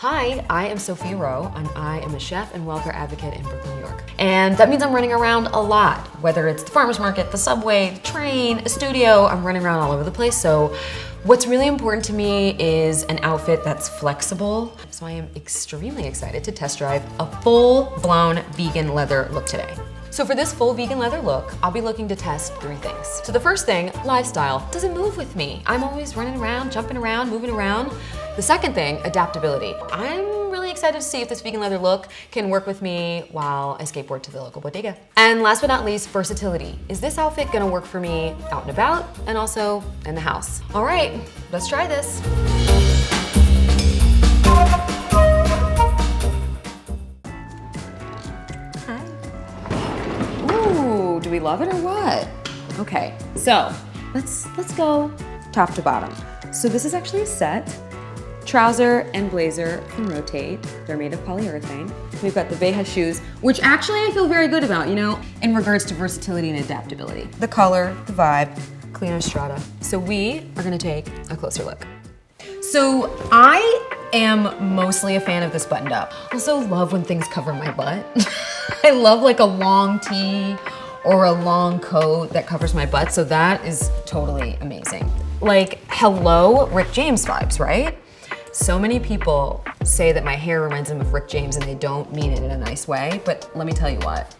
Hi, I am Sophia Roe, and I am a chef and welfare advocate in Brooklyn, New York. And that means I'm running around a lot, whether it's the farmer's market, the subway, the train, a studio, I'm running around all over the place. So what's really important to me is an outfit that's flexible. So I am extremely excited to test drive a full-blown vegan leather look today. So for this full vegan leather look, I'll be looking to test 3 things. So the first thing, lifestyle. Does it move with me? I'm always running around, jumping around, moving around. The second thing, adaptability. I'm really excited to see if this vegan leather look can work with me while I skateboard to the local bodega. And last but not least, versatility. Is this outfit gonna work for me out and about and also in the house? All right, let's try this. Do we love it or what? Okay, so let's go top to bottom. So this is actually a set. Trouser and blazer from ROTATE. They're made of polyurethane. We've got the Veja shoes, which actually I feel very good about, you know, in regards to versatility and adaptability. The color, the vibe, clean strata. So we are gonna take a closer look. So I am mostly a fan of this buttoned up. I also love when things cover my butt. I love like a long tee or a long coat that covers my butt, so that is totally amazing. Like, hello, Rick James vibes, right? So many people say that my hair reminds them of Rick James and they don't mean it in a nice way, but let me tell you what,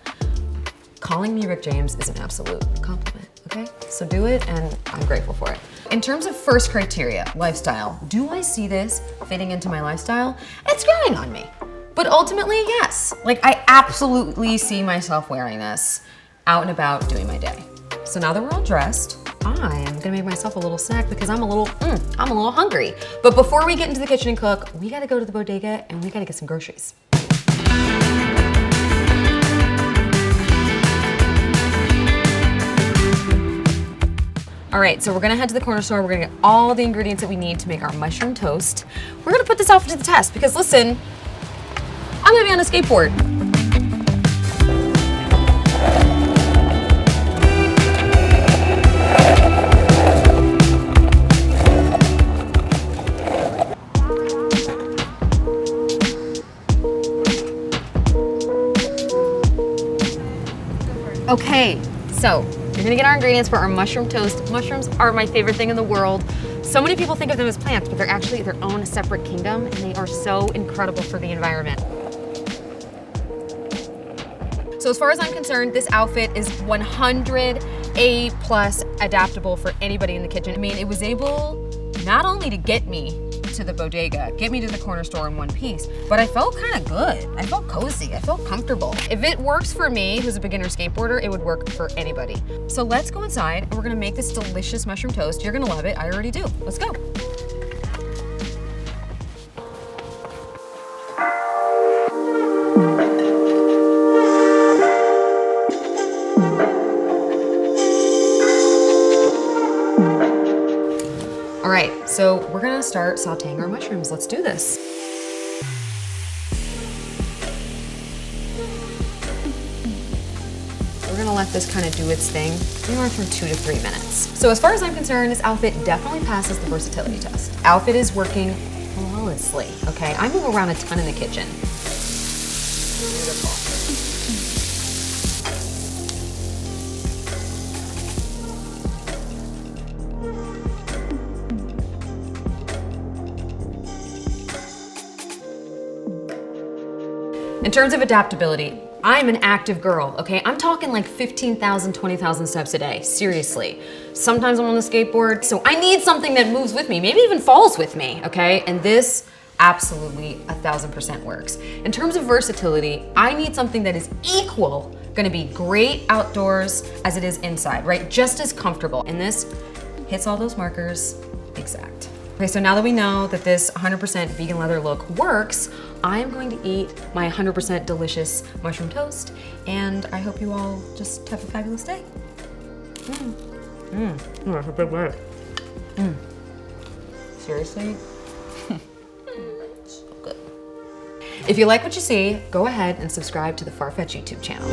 calling me Rick James is an absolute compliment, okay? So do it, and I'm grateful for it. In terms of first criteria, lifestyle, do I see this fitting into my lifestyle? It's growing on me, but ultimately, yes. Like, I absolutely see myself wearing this out and about doing my day. So now that we're all dressed, I'm gonna make myself a little snack because I'm a little hungry. But before we get into the kitchen and cook, we gotta go to the bodega and we gotta get some groceries. All right, so we're gonna head to the corner store. We're gonna get all the ingredients that we need to make our mushroom toast. We're gonna put this outfit to the test because listen, I'm gonna be on a skateboard. Okay, so you're gonna get our ingredients for our mushroom toast. Mushrooms are my favorite thing in the world. So many people think of them as plants, but they're actually their own separate kingdom, and they are so incredible for the environment. So as far as I'm concerned, this outfit is 100 A+ adaptable for anybody in the kitchen. I mean, it was able not only to get me to the bodega, get me to the corner store in one piece, but I felt kind of good. I felt cozy, I felt comfortable. If it works for me, who's a beginner skateboarder, it would work for anybody. So let's go inside and we're gonna make this delicious mushroom toast. You're gonna love it, I already do. Let's go. All right, so we're gonna start sauteing our mushrooms. Let's do this. We're gonna let this kind of do its thing anywhere from 2 to 3 minutes. So as far as I'm concerned, this outfit definitely passes the versatility test. Outfit is working flawlessly, okay? I move around a ton in the kitchen. Beautiful. In terms of adaptability, I'm an active girl, okay? I'm talking like 15,000, 20,000 steps a day, seriously. Sometimes I'm on the skateboard, so I need something that moves with me, maybe even falls with me, okay? And this absolutely 1000% works. In terms of versatility, I need something that is gonna be great outdoors as it is inside, right? Just as comfortable. And this hits all those markers, exact. Okay, so now that we know that this 100% vegan leather look works, I am going to eat my 100% delicious mushroom toast, and I hope you all just have a fabulous day. That's a big word. Seriously? So good. If you like what you see, go ahead and subscribe to the Farfetch YouTube channel.